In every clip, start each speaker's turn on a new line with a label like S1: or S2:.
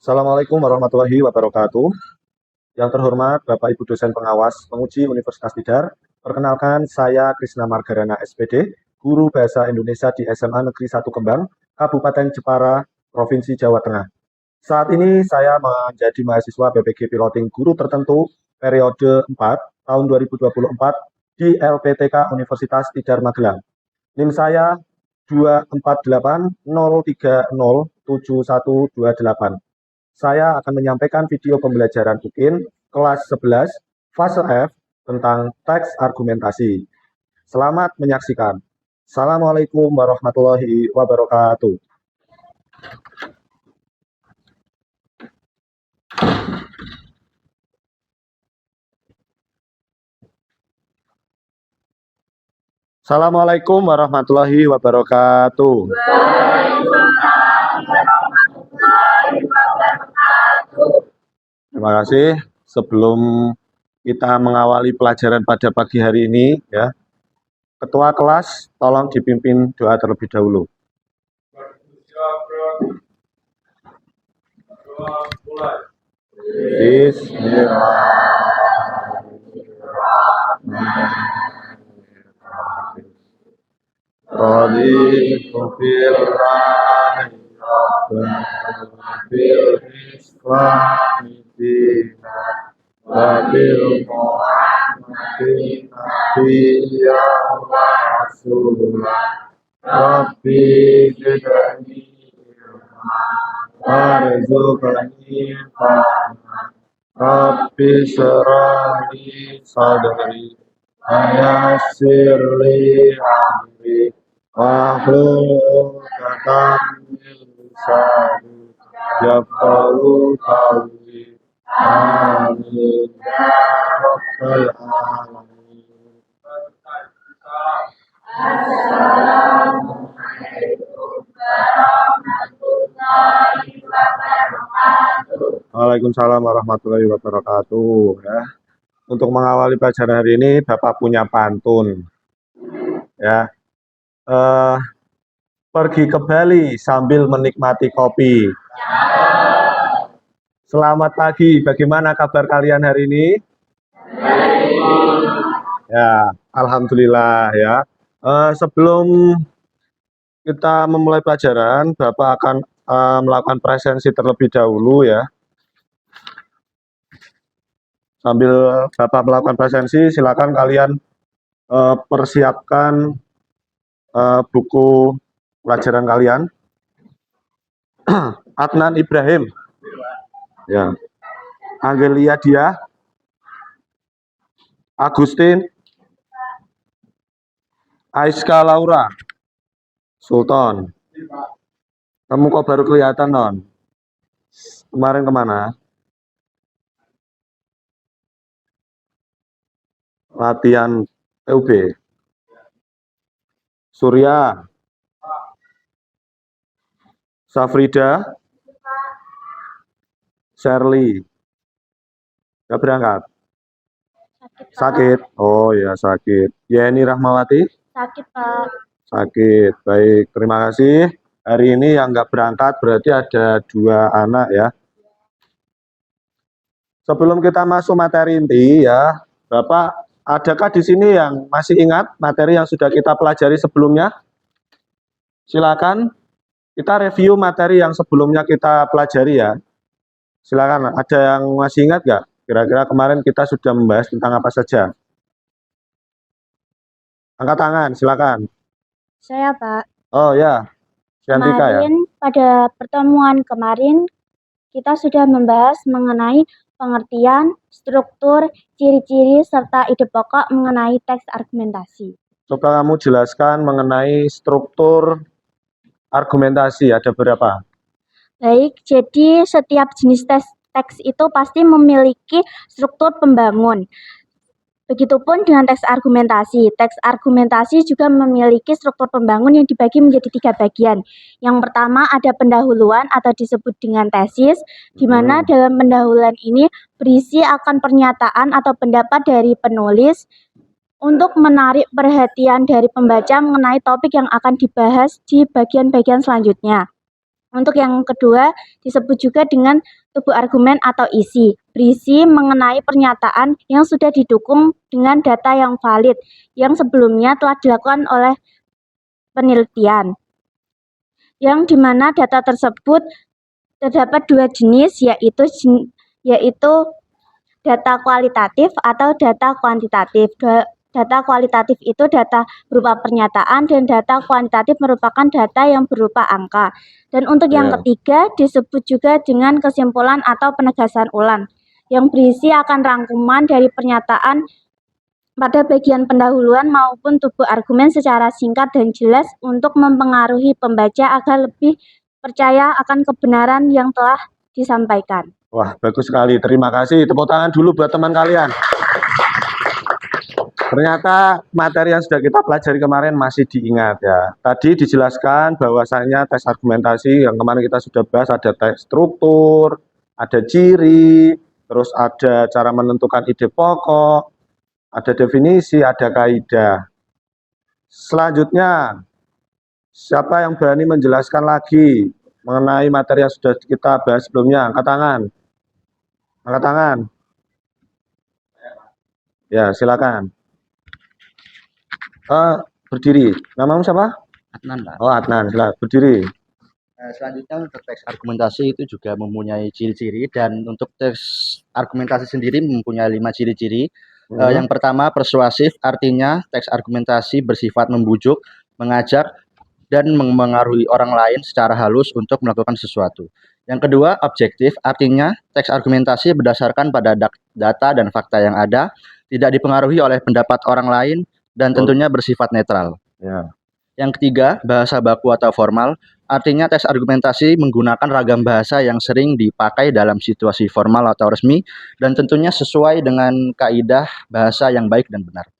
S1: Assalamualaikum warahmatullahi wabarakatuh. Yang terhormat Bapak Ibu dosen pengawas penguji Universitas Tidar. Perkenalkan, saya Krisna Margarana SPD, guru Bahasa Indonesia di SMA Negeri 1 Kembang, Kabupaten Jepara, Provinsi Jawa Tengah. Saat ini saya menjadi mahasiswa BPG Piloting Guru Tertentu periode 4 tahun 2024 di LPTK Universitas Tidar Magelang. NIM saya 24803071128. Saya akan menyampaikan video pembelajaran UKIN kelas 11 fase F tentang teks argumentasi. Selamat menyaksikan. Assalamualaikum warahmatullahi wabarakatuh. Assalamualaikum warahmatullahi wabarakatuh. Terima kasih. Sebelum kita mengawali pelajaran pada pagi hari ini, ya, Ketua kelas tolong dipimpin doa terlebih dahulu. Rabbi syrahli sadri ayassirli amri wahlul 'uqdatam min lisani yafqahu qawli. Amin ya rabbal alamin. Waalaikumsalam warahmatullahi wabarakatuh. Ya. Untuk mengawali pelajaran hari ini, Bapak punya pantun. Ya, pergi ke Bali sambil menikmati kopi. Selamat pagi, bagaimana kabar kalian hari ini? Ya, alhamdulillah ya. Sebelum kita memulai pelajaran, Bapak akan melakukan presensi terlebih dahulu ya. Sambil Bapak melakukan presensi, silakan kalian persiapkan buku pelajaran kalian. Adnan Ibrahim, ya. Angelia Dia, Agustin, Aiska Laura, Sultan. Kamu kok baru kelihatan, Non? Kemarin kemana? Latihan PUB. Surya, Safrida, Shirley. Gak berangkat? Sakit. Oh ya, sakit. Yeni Rahmawati?
S2: Sakit, Pak.
S1: Sakit. Baik, terima kasih. Hari ini yang nggak berangkat berarti ada 2 anak ya. Sebelum kita masuk materi inti ya, Bapak, adakah di sini yang masih ingat materi yang sudah kita pelajari sebelumnya? Silakan, kita review materi yang sebelumnya kita pelajari ya. Silakan, ada yang masih ingat nggak? Kira-kira kemarin kita sudah membahas tentang apa saja? Angkat tangan, silakan.
S2: Saya, Pak.
S1: Oh ya, Siantika ya.
S2: Pada pertemuan kemarin, kita sudah membahas mengenai pengertian, struktur, ciri-ciri, serta ide pokok mengenai teks argumentasi.
S1: Coba kamu jelaskan mengenai struktur argumentasi, ada berapa?
S2: Baik, jadi setiap jenis teks itu pasti memiliki struktur pembangun. Begitupun dengan teks argumentasi. Teks argumentasi juga memiliki struktur pembangun yang dibagi menjadi 3 bagian. Yang pertama ada pendahuluan atau disebut dengan tesis, di mana dalam pendahuluan ini berisi akan pernyataan atau pendapat dari penulis untuk menarik perhatian dari pembaca mengenai topik yang akan dibahas di bagian-bagian selanjutnya. Untuk yang kedua disebut juga dengan tubuh argumen atau isi, berisi mengenai pernyataan yang sudah didukung dengan data yang valid yang sebelumnya telah dilakukan oleh penelitian, yang dimana data tersebut terdapat dua jenis, yaitu data kualitatif atau data kuantitatif. Data kualitatif itu data berupa pernyataan dan data kuantitatif merupakan data yang berupa angka. Dan untuk yang
S1: Ya.
S2: ketiga disebut juga dengan kesimpulan atau penegasan ulang yang berisi akan rangkuman dari pernyataan pada bagian pendahuluan maupun tubuh argumen secara singkat dan jelas untuk mempengaruhi pembaca agar lebih percaya akan kebenaran yang telah disampaikan.
S1: Wah, bagus sekali. Terima kasih. Tepuk tangan dulu buat teman kalian. Ternyata materi yang sudah kita pelajari kemarin masih diingat ya. Tadi dijelaskan bahwasanya tes argumentasi yang kemarin kita sudah bahas ada tes struktur, ada ciri, terus ada cara menentukan ide pokok, ada definisi, ada kaidah. Selanjutnya, siapa yang berani menjelaskan lagi mengenai materi yang sudah kita bahas sebelumnya? Angkat tangan. Angkat tangan. Ya, silakan. Berdiri. Namamu siapa?
S3: Adnan, Pak.
S1: Oh, Adnan. Silakan berdiri.
S3: Selanjutnya untuk teks argumentasi itu juga mempunyai ciri-ciri, dan untuk teks argumentasi sendiri mempunyai 5 ciri-ciri. Yang pertama persuasif, artinya teks argumentasi bersifat membujuk, mengajak, dan mempengaruhi orang lain secara halus untuk melakukan sesuatu. Yang kedua objektif, artinya teks argumentasi berdasarkan pada data dan fakta yang ada, tidak dipengaruhi oleh pendapat orang lain, dan tentunya bersifat netral.
S1: Ya.
S3: Yang ketiga, bahasa baku atau formal, artinya teks argumentasi menggunakan ragam bahasa yang sering dipakai dalam situasi formal atau resmi, dan tentunya sesuai dengan kaidah bahasa yang baik dan benar.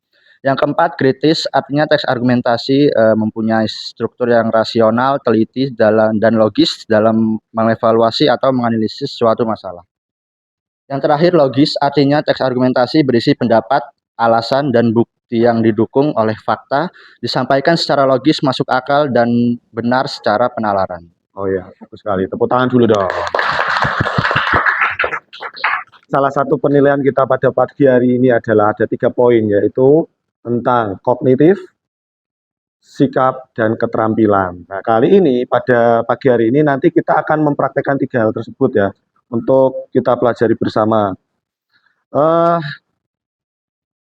S3: Yang keempat, kritis, artinya teks argumentasi mempunyai struktur yang rasional, teliti, dan logis dalam mengevaluasi atau menganalisis suatu masalah. Yang terakhir, logis, artinya teks argumentasi berisi pendapat, alasan, dan bukti yang didukung oleh fakta, disampaikan secara logis, masuk akal, dan benar secara penalaran.
S1: Oh ya, bagus sekali. Tepuk tangan dulu dong. Salah satu penilaian kita pada pagi hari ini adalah ada 3 poin, yaitu tentang kognitif, sikap, dan keterampilan. Nah, kali ini pada pagi hari ini nanti kita akan mempraktekkan 3 hal tersebut ya, untuk kita pelajari bersama.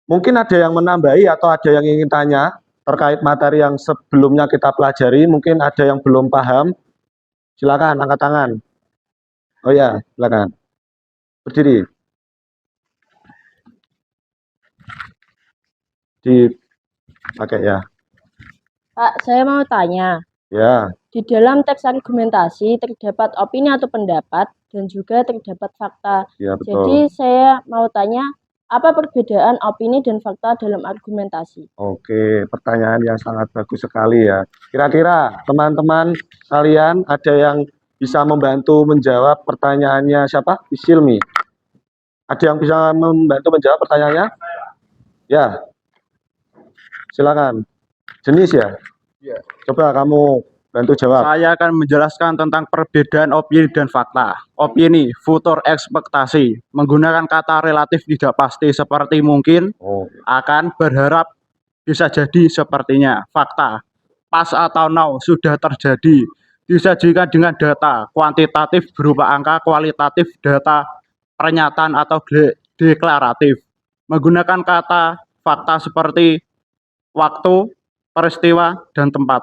S1: Mungkin ada yang menambahi atau ada yang ingin tanya terkait materi yang sebelumnya kita pelajari, mungkin ada yang belum paham. Silakan angkat tangan. Oh ya, silakan. Berdiri. Dipakai ya.
S4: Pak, saya mau tanya.
S1: Ya.
S4: Di dalam teks argumentasi terdapat opini atau pendapat dan juga terdapat fakta.
S1: Ya, betul.
S4: Jadi saya mau tanya, apa perbedaan opini dan fakta dalam argumentasi?
S1: Oke, pertanyaan yang sangat bagus sekali ya. Kira-kira teman-teman kalian ada yang bisa membantu menjawab pertanyaannya siapa? Isilmi. Ada yang bisa membantu menjawab pertanyaannya? Ya. Silakan. Jenis ya?
S3: Ya.
S1: Coba kamu bantu jawab.
S5: Saya akan menjelaskan tentang perbedaan opini dan fakta. Opini, futur ekspektasi, menggunakan kata relatif tidak pasti seperti mungkin, akan, berharap, bisa jadi, sepertinya. Fakta, pas atau now, sudah terjadi, disajikan dengan data, kuantitatif berupa angka, kualitatif data, pernyataan atau deklaratif. Menggunakan kata fakta seperti waktu, peristiwa, dan tempat.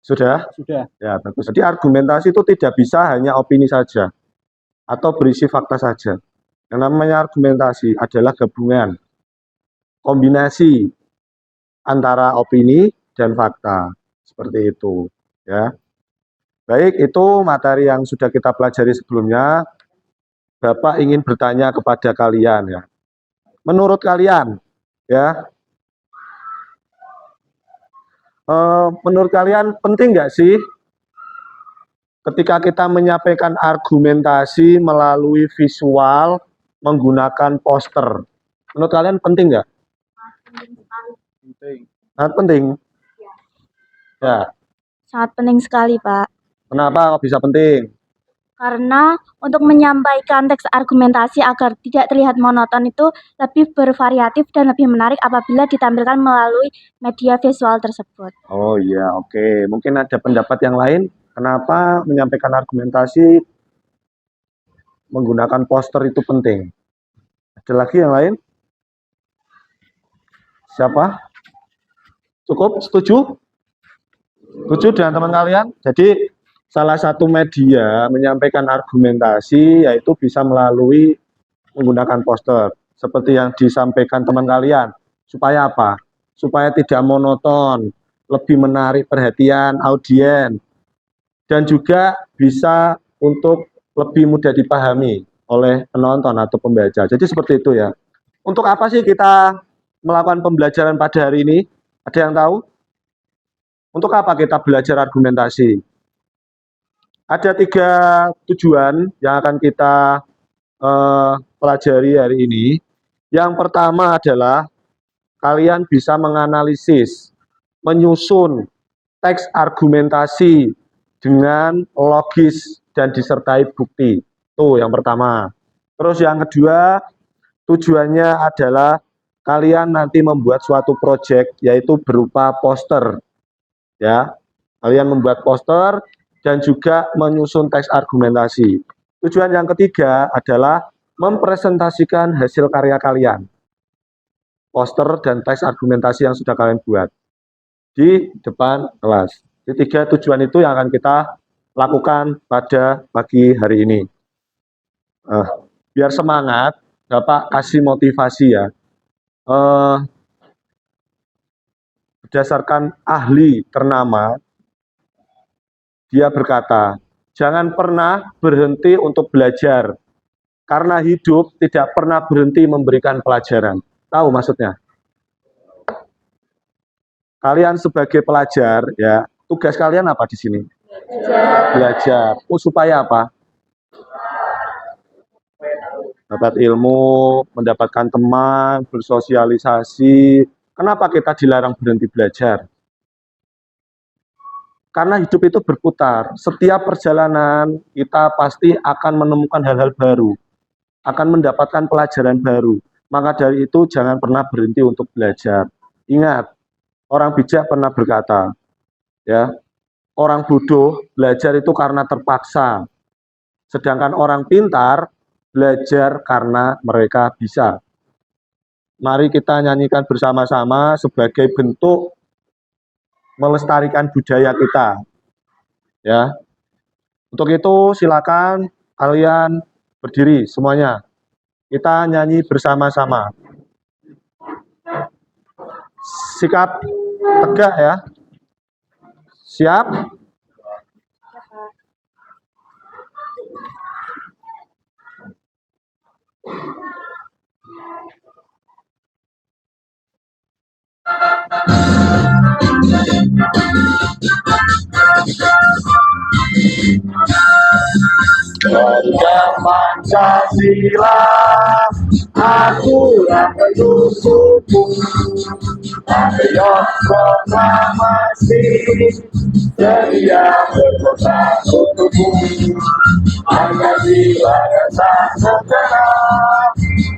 S1: Sudah?
S5: Sudah.
S1: Ya, bagus. Jadi argumentasi itu tidak bisa hanya opini saja atau berisi fakta saja. Yang namanya argumentasi adalah gabungan, kombinasi antara opini dan fakta. Seperti itu, ya. Baik, itu materi yang sudah kita pelajari sebelumnya. Bapak ingin bertanya kepada kalian ya. Menurut kalian, ya, menurut kalian penting nggak sih ketika kita menyampaikan argumentasi melalui visual menggunakan poster? Menurut kalian penting nggak?
S5: Penting.
S1: Sangat penting. Ya.
S2: Sangat penting sekali, Pak.
S1: Kenapa kok bisa penting?
S2: Karena untuk menyampaikan teks argumentasi agar tidak terlihat monoton itu lebih bervariatif dan lebih menarik apabila ditampilkan melalui media visual tersebut.
S1: Oh iya, oke. Mungkin ada pendapat yang lain. Kenapa menyampaikan argumentasi menggunakan poster itu penting? Ada lagi yang lain? Siapa? Cukup? Setuju? Setuju dengan teman kalian? Jadi salah satu media menyampaikan argumentasi yaitu bisa melalui menggunakan poster. Seperti yang disampaikan teman kalian. Supaya apa? Supaya tidak monoton, lebih menarik perhatian audiens, dan juga bisa untuk lebih mudah dipahami oleh penonton atau pembaca. Jadi seperti itu ya. Untuk apa sih kita melakukan pembelajaran pada hari ini? Ada yang tahu? Untuk apa kita belajar argumentasi? Ada 3 tujuan yang akan kita pelajari hari ini. Yang pertama adalah kalian bisa menganalisis, menyusun teks argumentasi dengan logis dan disertai bukti. Itu yang pertama. Terus yang kedua, tujuannya adalah kalian nanti membuat suatu proyek yaitu berupa poster. Ya. Kalian membuat poster dan juga menyusun teks argumentasi. Tujuan yang ketiga adalah mempresentasikan hasil karya kalian. Poster dan teks argumentasi yang sudah kalian buat di depan kelas. Ketiga tujuan itu yang akan kita lakukan pada pagi hari ini. Biar semangat, Bapak kasih motivasi ya. Berdasarkan ahli ternama, dia berkata, jangan pernah berhenti untuk belajar, karena hidup tidak pernah berhenti memberikan pelajaran. Tahu maksudnya? Kalian sebagai pelajar, ya, tugas kalian apa di sini? Belajar. Oh, supaya apa? Dapat ilmu, mendapatkan teman, bersosialisasi. Kenapa kita dilarang berhenti belajar? Karena hidup itu berputar. Setiap perjalanan kita pasti akan menemukan hal-hal baru, akan mendapatkan pelajaran baru. Maka dari itu jangan pernah berhenti untuk belajar. Ingat, orang bijak pernah berkata, ya, orang bodoh belajar itu karena terpaksa. Sedangkan orang pintar belajar karena mereka bisa. Mari kita nyanyikan bersama-sama sebagai bentuk melestarikan budaya kita. Ya. Untuk itu silakan kalian berdiri semuanya. Kita nyanyi bersama-sama. Sikap tegak ya. Siap? Warga Pancasila, aturan penutup, patriot proklamasi, sedia berkota untukmu. Pancasila dan negara,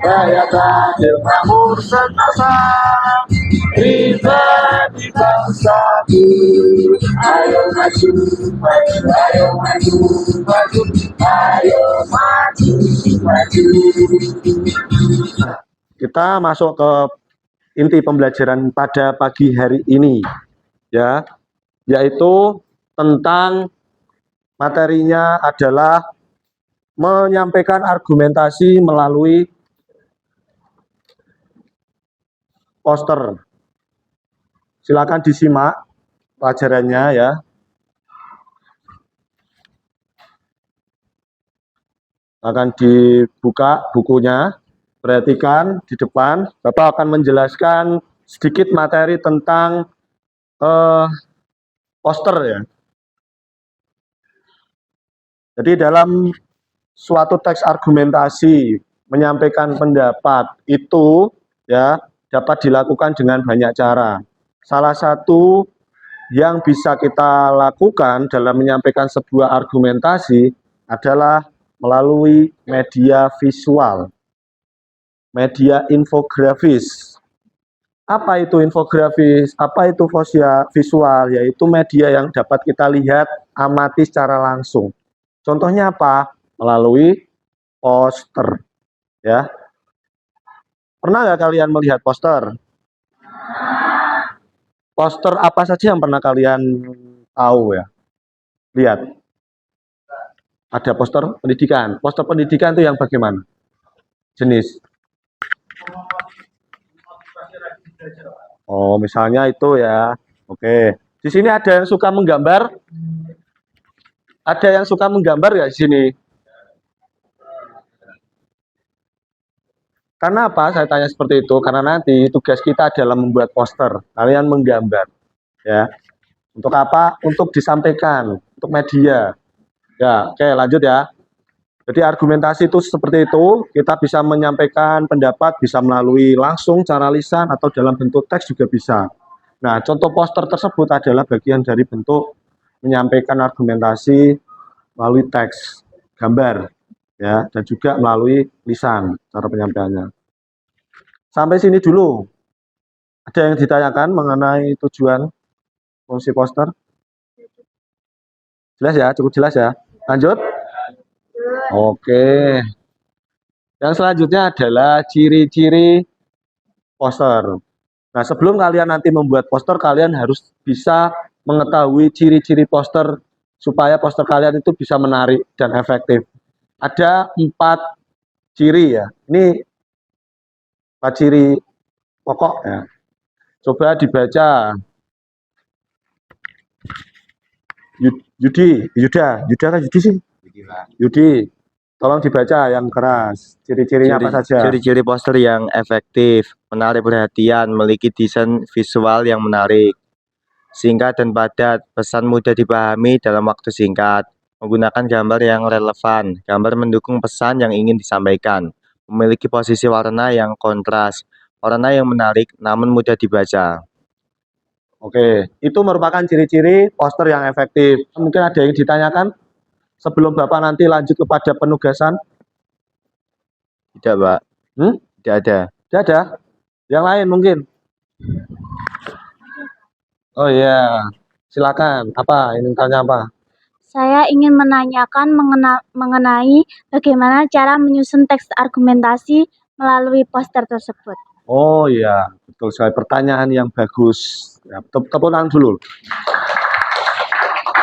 S1: rakyat adil makmur sentosa, pribadi bangsaku. Ayo maju, maju, ayo maju, maju, ayo maju, maju. Kita masuk ke inti pembelajaran pada pagi hari ini, ya, yaitu tentang materinya adalah menyampaikan argumentasi melalui poster. Silakan disimak pelajarannya ya. Akan dibuka bukunya. Perhatikan di depan, Bapak akan menjelaskan sedikit materi tentang poster ya. Jadi dalam suatu teks argumentasi menyampaikan pendapat itu ya dapat dilakukan dengan banyak cara. Salah satu yang bisa kita lakukan dalam menyampaikan sebuah argumentasi adalah melalui media visual, media infografis. Apa itu infografis? Apa itu visual? Yaitu media yang dapat kita lihat, amati secara langsung. Contohnya apa? Melalui poster. Ya, pernah nggak kalian melihat poster? Poster apa saja yang pernah kalian tahu ya? Lihat, ada poster pendidikan. Poster pendidikan itu yang bagaimana? Jenis. Oh, misalnya itu ya. Oke. Di sini ada yang suka menggambar? Ada yang suka menggambar ya di sini? Karena apa? Saya tanya seperti itu karena nanti tugas kita adalah membuat poster. Kalian menggambar, ya. Untuk apa? Untuk disampaikan, untuk media. Ya, oke, lanjut ya. Jadi argumentasi itu seperti itu, kita bisa menyampaikan pendapat, bisa melalui langsung cara lisan atau dalam bentuk teks juga bisa. Nah, contoh poster tersebut adalah bagian dari bentuk menyampaikan argumentasi melalui teks, gambar, ya, dan juga melalui lisan cara penyampaiannya. Sampai sini dulu. Ada yang ditanyakan mengenai tujuan fungsi poster? Jelas ya, cukup jelas ya. Lanjut. Oke. Yang selanjutnya adalah ciri-ciri poster. Nah, sebelum kalian nanti membuat poster, kalian harus bisa mengetahui ciri-ciri poster supaya poster kalian itu bisa menarik dan efektif. Ada 4 ciri ya. Ini 4 ciri pokok ya. Coba dibaca. Yuda kan Yudi sih? Yudi, tolong dibaca yang keras. Ciri-cirinya apa saja?
S6: Ciri-ciri poster yang efektif, menarik perhatian, memiliki desain visual yang menarik, singkat dan padat, pesan mudah dipahami dalam waktu singkat, menggunakan gambar yang relevan, gambar mendukung pesan yang ingin disampaikan, memiliki posisi warna yang kontras, warna yang menarik namun mudah dibaca.
S1: Oke, itu merupakan ciri-ciri poster yang efektif. Mungkin ada yang ditanyakan sebelum Bapak nanti lanjut kepada penugasan?
S6: Tidak, Pak. Tidak ada.
S1: Tidak ada? Yang lain mungkin? Oh iya, silakan. Apa? Ingin tanya apa?
S2: Saya ingin menanyakan mengenai bagaimana cara menyusun teks argumentasi melalui poster tersebut.
S1: Oh iya, betul sekali. Pertanyaan yang bagus. Ya, tepuk tangan dulu.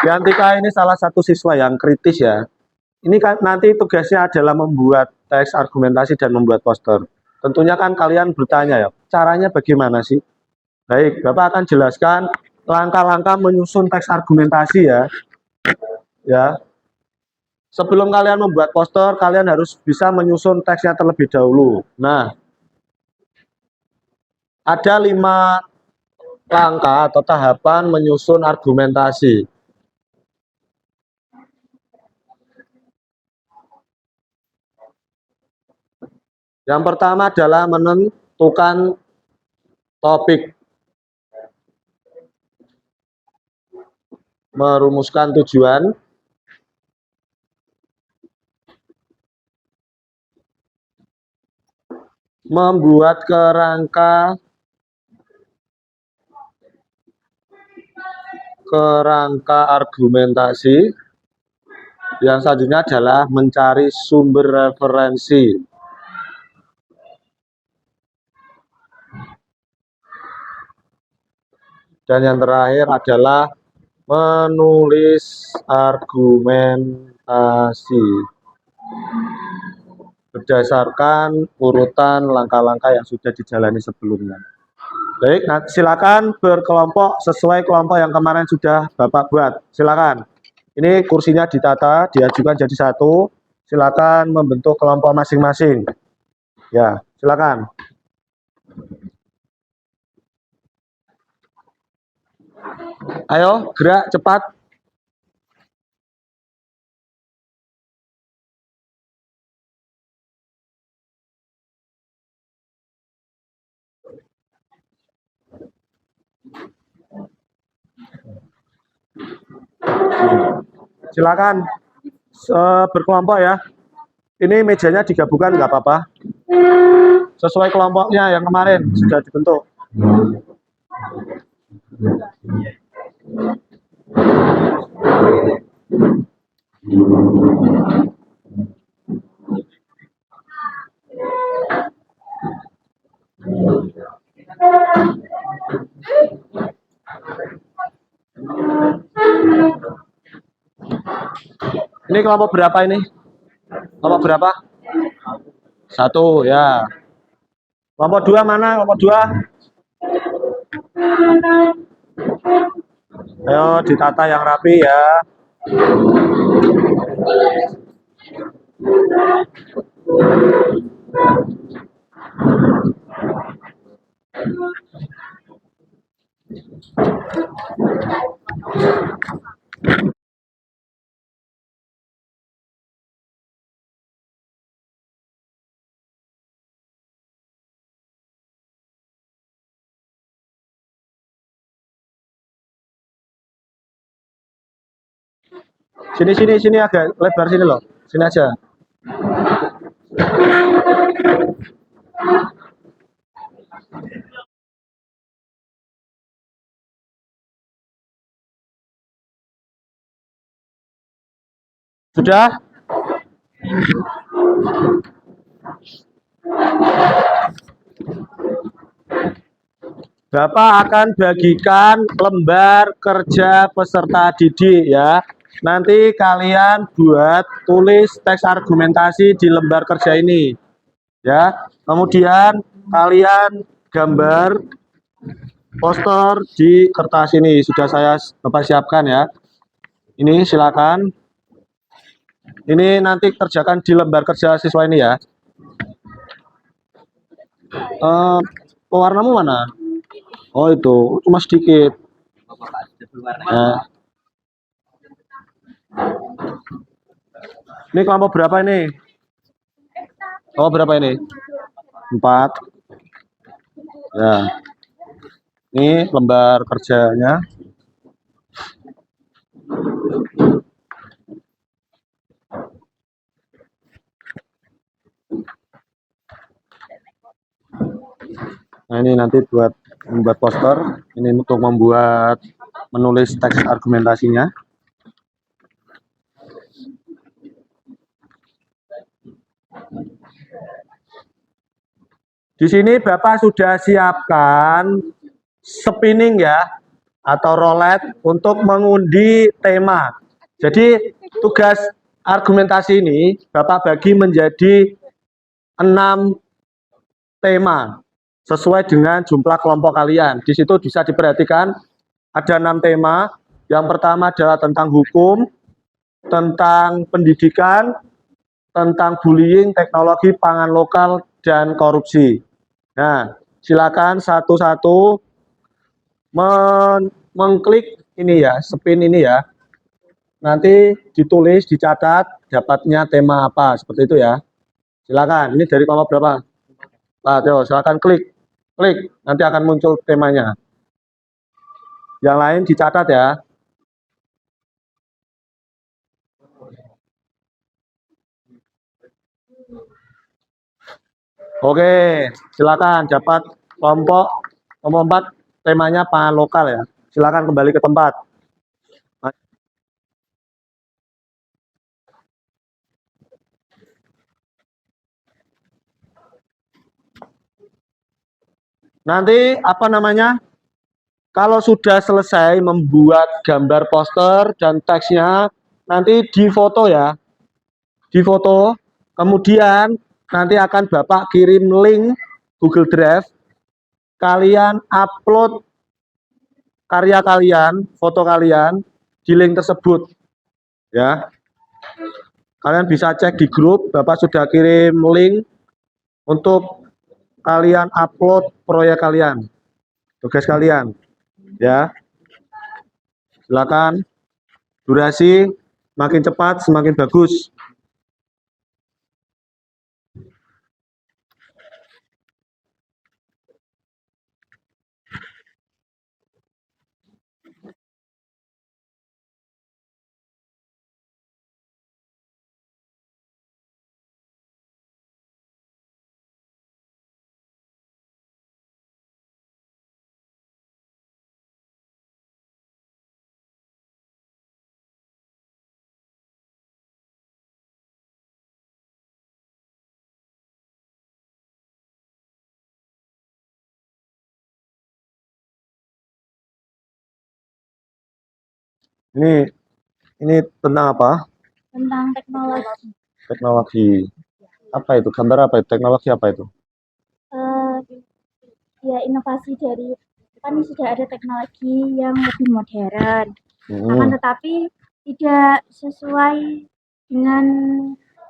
S1: Yantika ini salah satu siswa yang kritis ya. Ini kan nanti tugasnya adalah membuat teks argumentasi dan membuat poster. Tentunya kan kalian bertanya ya, caranya bagaimana sih? Baik, Bapak akan jelaskan langkah-langkah menyusun teks argumentasi ya. Ya. Sebelum kalian membuat poster, kalian harus bisa menyusun teksnya terlebih dahulu. Nah, ada 5 langkah atau tahapan menyusun argumentasi. Yang pertama adalah menentukan topik, merumuskan tujuan, membuat kerangka argumentasi. Yang selanjutnya adalah mencari sumber referensi. Dan yang terakhir adalah menulis argumentasi berdasarkan urutan langkah-langkah yang sudah dijalani sebelumnya. Baik, nah, silakan berkelompok sesuai kelompok yang kemarin sudah Bapak buat. Silakan. Ini kursinya ditata, diajukan jadi satu. Silakan membentuk kelompok masing-masing. Ya, silakan. Ayo, gerak cepat. Silakan berkelompok ya. Ini mejanya digabungkan nggak apa-apa. Sesuai kelompoknya yang kemarin sudah dibentuk. Ini kelompok berapa ini? Kelompok berapa? 1 ya. Kelompok 2 mana? Kelompok 2? Ayo ditata yang rapi ya. Sini agak lebar sini loh. Sini aja. Sudah? Bapak akan bagikan lembar kerja peserta didik ya. Nanti kalian buat tulis teks argumentasi di lembar kerja ini. Ya. Kemudian kalian gambar poster di kertas ini. Sudah saya Bapak siapkan ya. Ini silakan. Ini nanti kerjakan di lembar kerja siswa ini ya. Pewarnamu mana? Oh itu, cuma sedikit. Nah. Ini kelompok berapa ini? Oh berapa ini? 4. Ya. Ini lembar kerjanya. Nah ini nanti buat membuat poster. Ini untuk menulis teks argumentasinya. Di sini Bapak sudah siapkan spinning ya, atau roulette untuk mengundi tema. Jadi tugas argumentasi ini Bapak bagi menjadi 6 tema sesuai dengan jumlah kelompok kalian. Di situ bisa diperhatikan ada 6 tema. Yang pertama adalah tentang hukum, tentang pendidikan, tentang bullying, teknologi, pangan lokal, dan korupsi. Nah, silakan satu-satu mengklik ini ya, spin ini ya. Nanti ditulis, dicatat, dapatnya tema apa, seperti itu ya. Silakan, ini dari kelompok berapa? Nah, silakan klik, nanti akan muncul temanya. Yang lain dicatat ya. Oke, silakan dapat kelompok nomor 4 temanya pangan lokal ya. Silakan kembali ke tempat. Nanti apa namanya? Kalau sudah selesai membuat gambar poster dan teksnya, nanti difoto ya. Difoto, kemudian nanti akan Bapak kirim link Google Drive. Kalian upload karya kalian, foto kalian di link tersebut. Ya. Kalian bisa cek di grup, Bapak sudah kirim link untuk kalian upload proyek kalian. Tugas kalian. Ya. Silakan. Durasi makin cepat semakin bagus. Ini ini tentang apa?
S2: Tentang teknologi.
S1: Teknologi. Apa itu? Gambar apa itu? Teknologi apa itu?
S2: Eh, ya inovasi dari kan sudah ada teknologi yang lebih modern. Akan
S1: Hmm.
S2: tetapi tidak sesuai dengan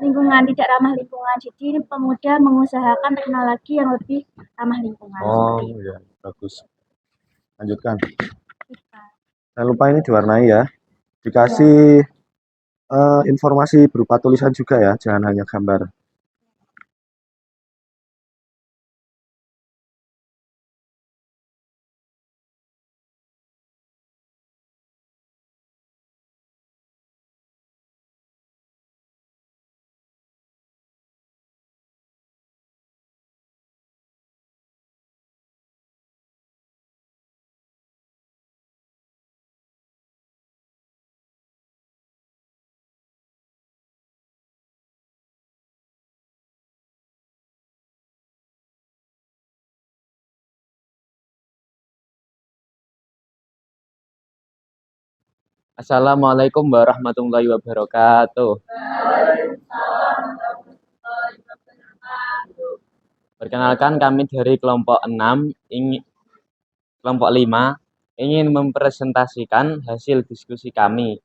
S2: lingkungan, tidak ramah lingkungan. Jadi pemuda mengusahakan teknologi yang lebih ramah lingkungan
S1: Oh,
S2: seperti itu.
S1: ya, bagus. Lanjutkan.
S2: Kita.
S1: Jangan lupa ini diwarnai ya. Dikasih informasi berupa tulisan juga ya, jangan hanya gambar.
S7: Assalamualaikum warahmatullahi wabarakatuh. Perkenalkan kami dari kelompok 6, kelompok 5 ingin mempresentasikan hasil diskusi kami,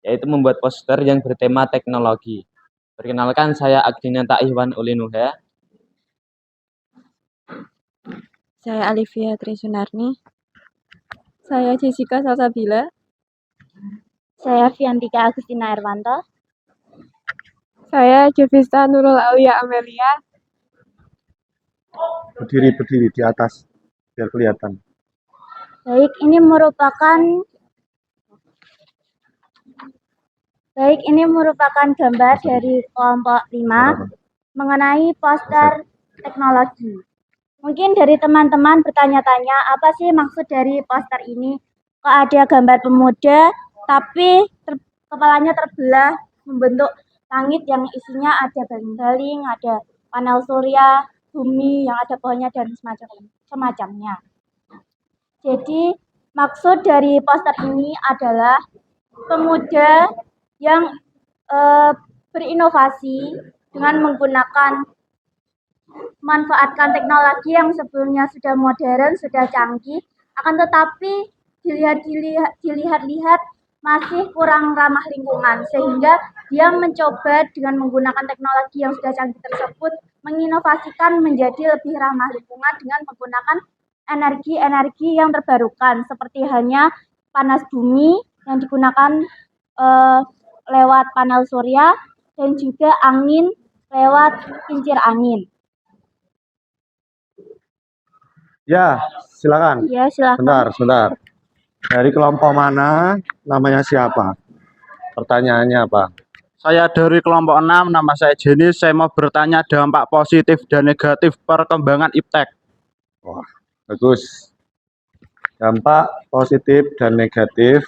S7: yaitu membuat poster yang bertema teknologi. Perkenalkan saya Agdinata Ihwan Ulinuha.
S4: Saya Alivia Trisunarni. Saya Jessica Salsabila.
S2: Saya Fiantika Agustina Erwanto.
S4: Saya Jovista Nurul Aulia Amelia.
S1: Berdiri di atas biar kelihatan.
S2: Baik, ini merupakan gambar dari kelompok 5 mengenai poster teknologi. Mungkin dari teman-teman bertanya-tanya, apa sih maksud dari poster ini? Kok ada gambar pemuda, tapi kepalanya terbelah membentuk langit yang isinya ada baling-baling, ada panel surya, bumi yang ada pohonnya dan semacamnya. Jadi maksud dari poster ini adalah pemuda yang berinovasi dengan memanfaatkan teknologi yang sebelumnya sudah modern, sudah canggih, akan tetapi dilihat-lihat masih kurang ramah lingkungan, sehingga dia mencoba dengan menggunakan teknologi yang sudah canggih tersebut menginovasikan menjadi lebih ramah lingkungan dengan menggunakan energi-energi yang terbarukan, seperti hanya panas bumi yang digunakan lewat panel surya dan juga angin lewat kincir angin.
S1: Ya, silakan.
S2: Ya, silakan.
S1: Sebentar. Dari kelompok mana? Namanya siapa? Pertanyaannya apa?
S5: Saya dari kelompok 6, nama saya Jenny. Saya mau bertanya dampak positif dan negatif perkembangan iptek.
S1: Wah, bagus. Dampak positif dan negatif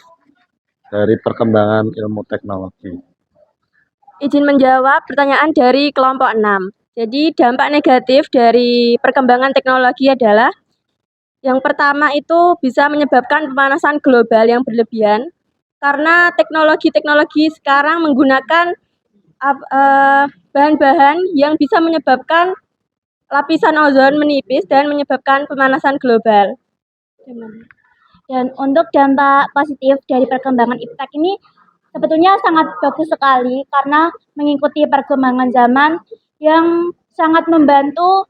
S1: dari perkembangan ilmu teknologi.
S4: Izin menjawab pertanyaan dari kelompok 6. Jadi dampak negatif dari perkembangan teknologi adalah yang pertama itu bisa menyebabkan pemanasan global yang berlebihan karena teknologi-teknologi sekarang menggunakan bahan-bahan yang bisa menyebabkan lapisan ozon menipis dan menyebabkan pemanasan global.
S2: Dan untuk dampak positif dari perkembangan iptek ini sebetulnya sangat bagus sekali karena mengikuti perkembangan zaman yang sangat membantu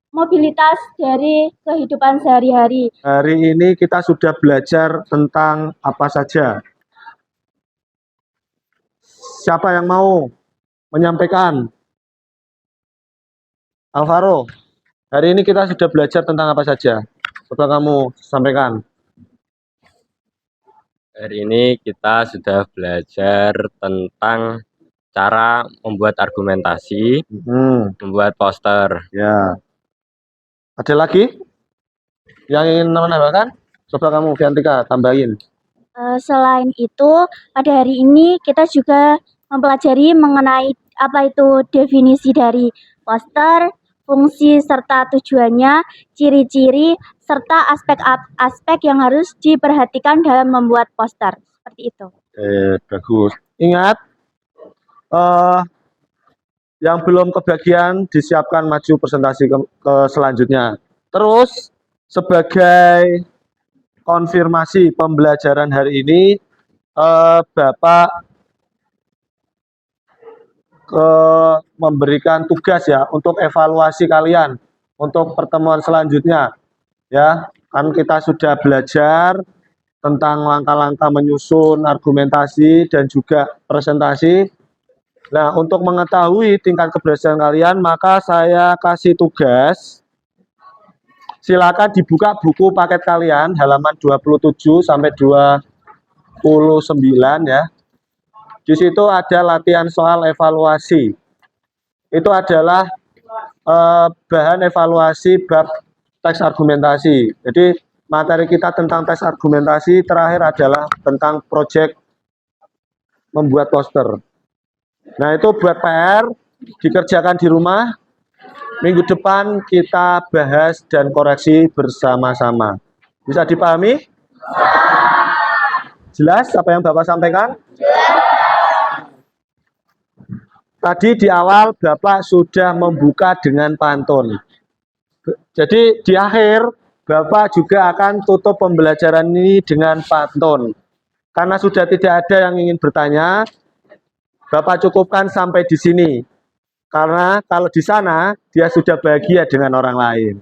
S2: mobilitas dari kehidupan sehari-hari.
S1: Hari ini kita sudah belajar tentang apa saja. Siapa yang mau menyampaikan? Alvaro, hari ini kita sudah belajar tentang apa saja? Coba kamu sampaikan.
S7: Hari ini kita sudah belajar tentang cara membuat argumentasi, membuat poster.
S1: Ya. Ada lagi yang ingin menambahkan? Coba kamu, Fiantika, tambahin.
S2: Selain itu, pada hari ini kita juga mempelajari mengenai apa itu definisi dari poster, fungsi serta tujuannya, ciri-ciri, serta aspek-aspek yang harus diperhatikan dalam membuat poster. Seperti itu.
S1: Bagus. Ingat, eh, yang belum kebagian disiapkan maju presentasi ke selanjutnya. Terus, sebagai konfirmasi pembelajaran hari ini, Bapak memberikan tugas ya untuk evaluasi kalian untuk pertemuan selanjutnya ya. Kan kita sudah belajar tentang langkah-langkah menyusun argumentasi dan juga presentasi. Nah, untuk mengetahui tingkat keberhasilan kalian, maka saya kasih tugas. Silakan dibuka buku paket kalian halaman 27 sampai 29 ya. Di situ ada latihan soal evaluasi. Itu adalah bahan evaluasi bab teks argumentasi. Jadi materi kita tentang teks argumentasi terakhir adalah tentang proyek membuat poster. Nah, itu buat PR, dikerjakan di rumah. Minggu depan kita bahas dan koreksi bersama-sama. Bisa dipahami? Jelas apa yang Bapak sampaikan? Tadi di awal Bapak sudah membuka dengan pantun. Jadi di akhir Bapak juga akan tutup pembelajaran ini dengan pantun. Karena sudah tidak ada yang ingin bertanya, Bapak cukupkan sampai di sini. Karena kalau di sana dia sudah bahagia dengan orang lain.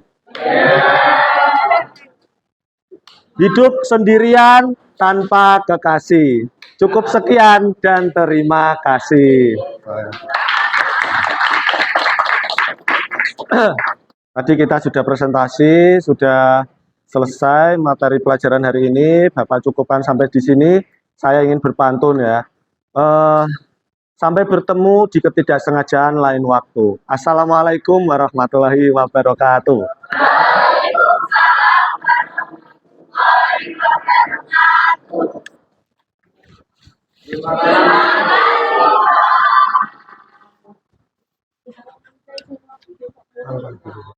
S1: Hidup sendirian tanpa kekasih. Cukup sekian dan terima kasih. Tadi kita sudah presentasi, sudah selesai materi pelajaran hari ini. Bapak cukupkan sampai di sini. Saya ingin berpantun ya. Sampai bertemu di ketidaksengajaan lain waktu. Assalamualaikum warahmatullahi wabarakatuh.